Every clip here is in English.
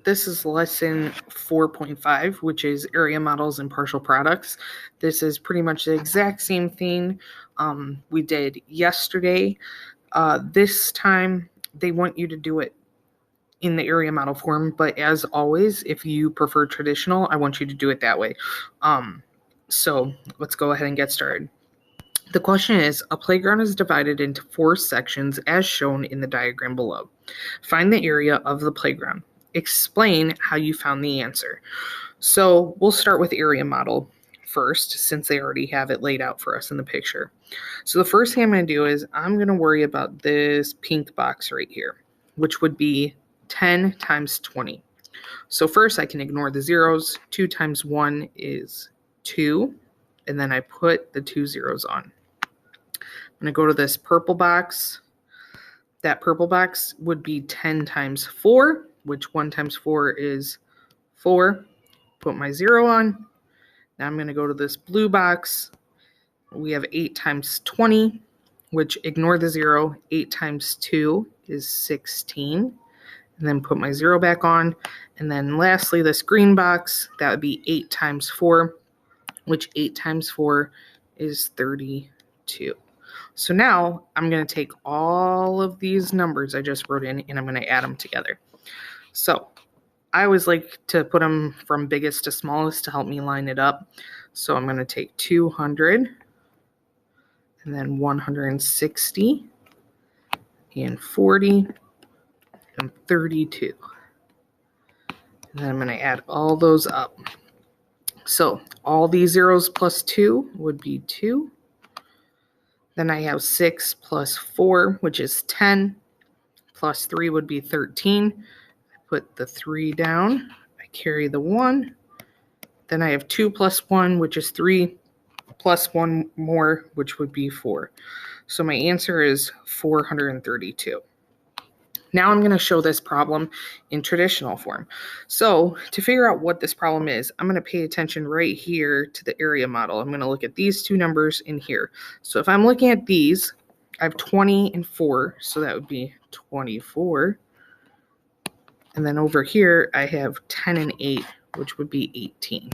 This is lesson 4.5, which is area models and partial products. This is pretty much the exact same thing we did yesterday. This time they want you to do it in the area model form, but as always, if you prefer traditional, I want you to do it that way. So let's go ahead and get started. The question is, a playground is divided into 4 sections as shown in the diagram below. Find the area of the playground. Explain how you found the answer. So we'll start with area model first, since they already have it laid out for us in the picture. So the first thing I'm going to do is I'm going to worry about this pink box right here, which would be 10 times 20. So first I can ignore the zeros. 2 times 1 is 2, and then I put the 2 zeros on. I'm going to go to this purple box. That purple box would be 10 times 4, which 1 times 4 is 4. Put my 0 on. Now I'm going to go to this blue box. We have 8 times 20, which ignore the 0. 8 times 2 is 16. And then put my 0 back on. And then lastly, this green box, that would be 8 times 4, which 8 times 4 is 32. So now I'm going to take all of these numbers I just wrote in and I'm going to add them together. So I always like to put them from biggest to smallest to help me line it up. So I'm going to take 200 and then 160 and 40 and 32. And then I'm going to add all those up. So all these zeros plus 2 would be 2. Then I have 6 plus 4, which is 10, plus 3 would be 13. I put the 3 down. I carry the 1. Then I have 2 plus 1, which is 3, plus 1 more, which would be 4. So my answer is 432. Now I'm going to show this problem in traditional form. So to figure out what this problem is, I'm going to pay attention right here to the area model. I'm going to look at these two numbers in here. So if I'm looking at these, I have 20 and 4, so that would be 24. And then over here, I have 10 and 8, which would be 18.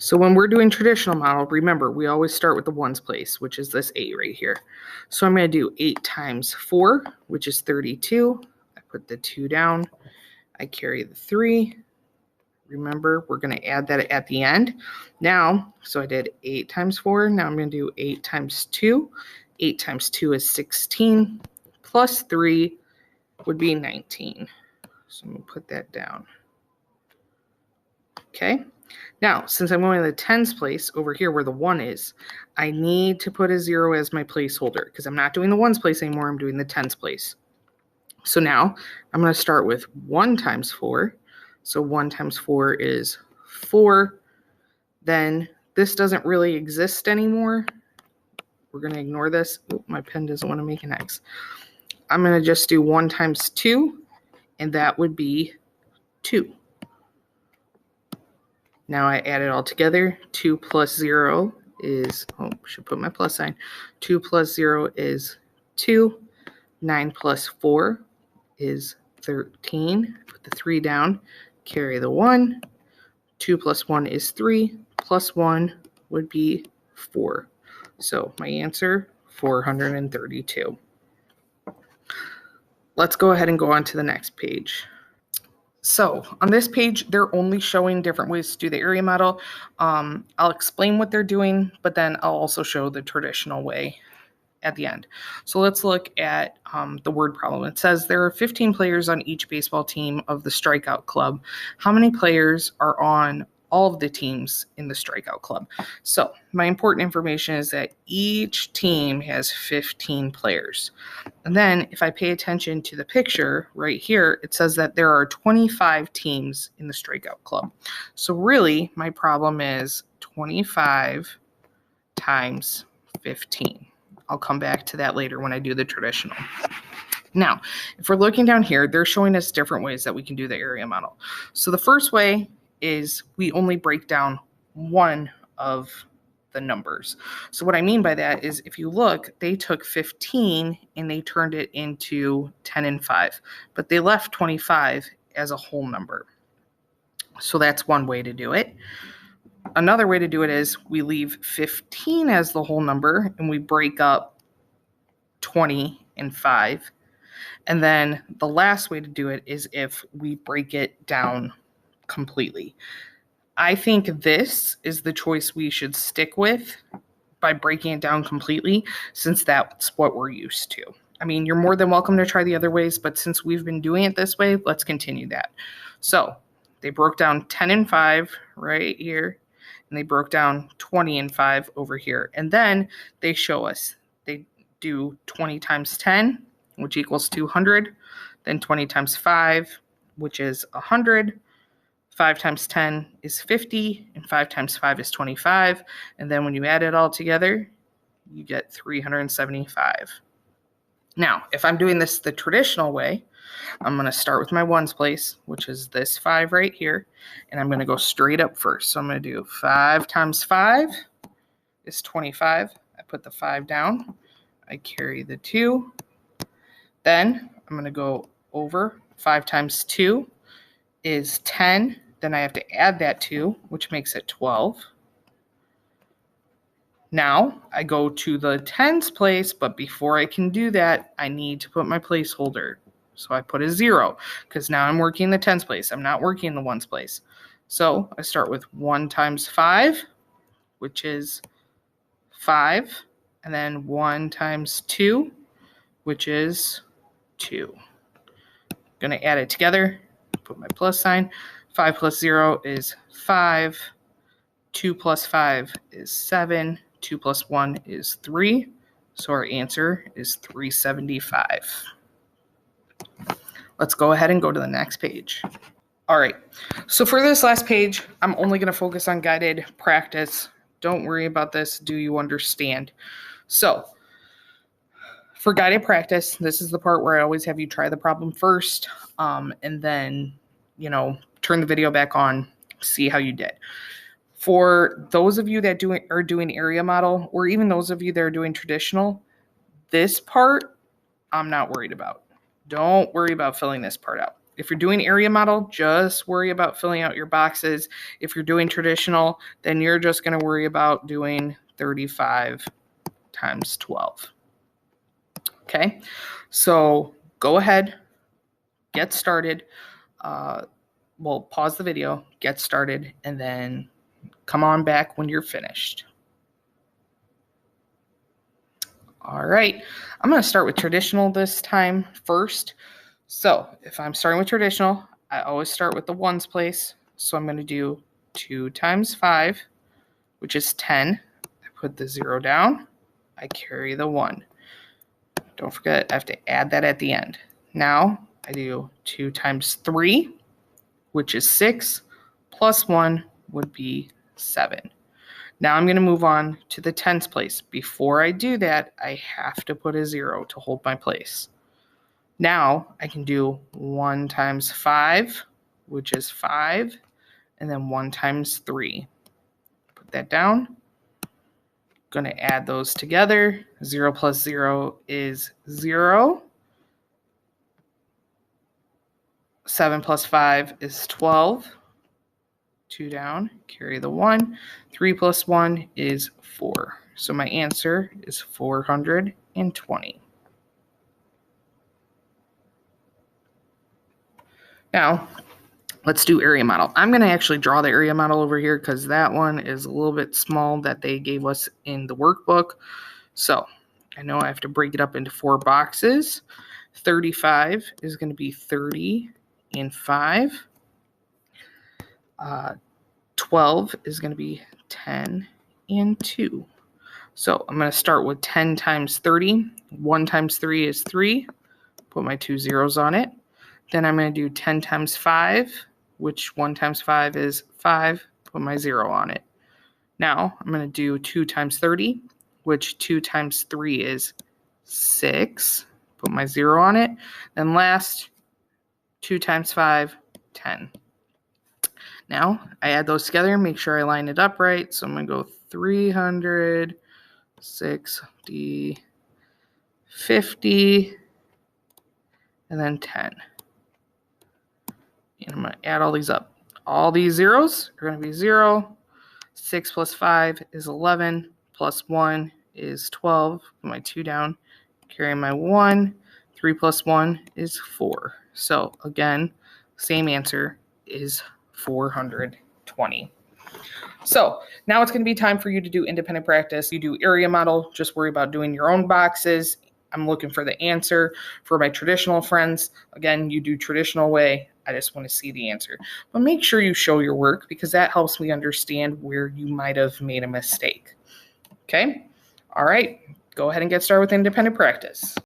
So when we're doing traditional model, remember, we always start with the ones place, which is this 8 right here. So I'm going to do 8 times 4, which is 32. I put the 2 down. I carry the 3. Remember, we're going to add that at the end. Now, so I did 8 times 4. Now I'm going to do 8 times 2. 8 times 2 is 16. Plus 3 would be 19. So I'm going to put that down. Okay. Now, since I'm going to the tens place over here where the 1 is, I need to put a 0 as my placeholder because I'm not doing the ones place anymore. I'm doing the tens place. So now I'm going to start with 1 times 4. So 1 times 4 is 4. Then this doesn't really exist anymore. We're going to ignore this. Oh, my pen doesn't want to make an X. I'm going to just do 1 times 2, and that would be 2. Now I add it all together. 2 plus 0 is, should put my plus sign. 2 plus 0 is 2. 9 plus 4 is 13. Put the 3 down. Carry the 1. 2 plus 1 is 3. Plus 1 would be 4. So my answer, 432. Let's go ahead and go on to the next page. So on this page, they're only showing different ways to do the area model. I'll explain what they're doing, but then I'll also show the traditional way at the end. So let's look at the word problem. It says there are 15 players on each baseball team of the strikeout club. How many players are on all of the teams in the strikeout club? So my important information is that each team has 15 players. And then if I pay attention to the picture right here, it says that there are 25 teams in the strikeout club. So really my problem is 25 times 15. I'll come back to that later when I do the traditional. Now, if we're looking down here, they're showing us different ways that we can do the area model. So the first way is we only break down one of the numbers. So what I mean by that is if you look, they took 15 and they turned it into 10 and 5, but they left 25 as a whole number. So that's one way to do it. Another way to do it is we leave 15 as the whole number and we break up 20 and 5. And then the last way to do it is if we break it down completely. I think this is the choice we should stick with by breaking it down completely, since that's what we're used to. I mean, you're more than welcome to try the other ways, but since we've been doing it this way, let's continue that. So they broke down 10 and 5 right here, and they broke down 20 and 5 over here. And then they show us, they do 20 times 10, which equals 200, then 20 times 5, which is 100, 5 times 10 is 50, and 5 times 5 is 25, and then when you add it all together, you get 375. Now, if I'm doing this the traditional way, I'm going to start with my ones place, which is this 5 right here, and I'm going to go straight up first. So I'm going to do 5 times 5 is 25. I put the 5 down. I carry the 2. Then I'm going to go over. 5 times 2 is 10. Then I have to add that 2, which makes it 12. Now I go to the tens place, but before I can do that, I need to put my placeholder. So I put a 0 because now I'm working the tens place. I'm not working the ones place. So I start with 1 times 5, which is 5, and then 1 times 2, which is 2. I'm going to add it together, put my plus sign. 5 plus 0 is 5. 2 plus 5 is 7. 2 plus 1 is 3. So our answer is 375. Let's go ahead and go to the next page. All right. So for this last page, I'm only going to focus on guided practice. Don't worry about this. Do you understand? So for guided practice, this is the part where I always have you try the problem first, and then, turn the video back on, see how you did. For those of you that are doing area model, or even those of you that are doing traditional, this part I'm not worried about. Don't worry about filling this part out. If you're doing area model, just worry about filling out your boxes. If you're doing traditional, then you're just going to worry about doing 35 times 12. Okay, so go ahead, get started. We'll pause the video, get started, and then come on back when you're finished. All right, I'm going to start with traditional this time first. So if I'm starting with traditional, I always start with the ones place. So I'm going to do 2 times 5, which is 10. I put the 0 down. I carry the 1. Don't forget, I have to add that at the end. Now I do 2 times 3, which is 6, plus 1 would be 7. Now I'm going to move on to the tens place. Before I do that, I have to put a 0 to hold my place. Now I can do 1 times 5, which is 5, and then 1 times 3. Put that down. Going to add those together. 0 plus 0 is 0. 7 plus 5 is 12. 2 down, carry the 1. 3 plus 1 is 4. So my answer is 420. Now, let's do area model. I'm going to actually draw the area model over here because that one is a little bit small that they gave us in the workbook. So I know I have to break it up into 4 boxes. 35 is going to be 30 and 5. 12 is going to be 10 and 2. So I'm going to start with 10 times 30. 1 times 3 is 3. Put my 2 zeros on it. Then I'm going to do 10 times 5, which 1 times 5 is 5. Put my 0 on it. Now I'm going to do 2 times 30, which 2 times 3 is 6. Put my 0 on it. Then last, 2 times 5, 10. Now I add those together, make sure I line it up right. So I'm going to go 300, 60, 50, and then 10. And I'm going to add all these up. All these zeros are going to be 0. 6 plus 5 is 11. Plus 1 is 12. Put my 2 down. Carry my 1. 3 plus 1 is 4. So again, same answer is 420. So now it's going to be time for you to do independent practice. You do area model, just worry about doing your own boxes. I'm looking for the answer. For my traditional friends, again, you do traditional way. I just want to see the answer. But make sure you show your work because that helps me understand where you might have made a mistake. Okay? All right. Go ahead and get started with independent practice.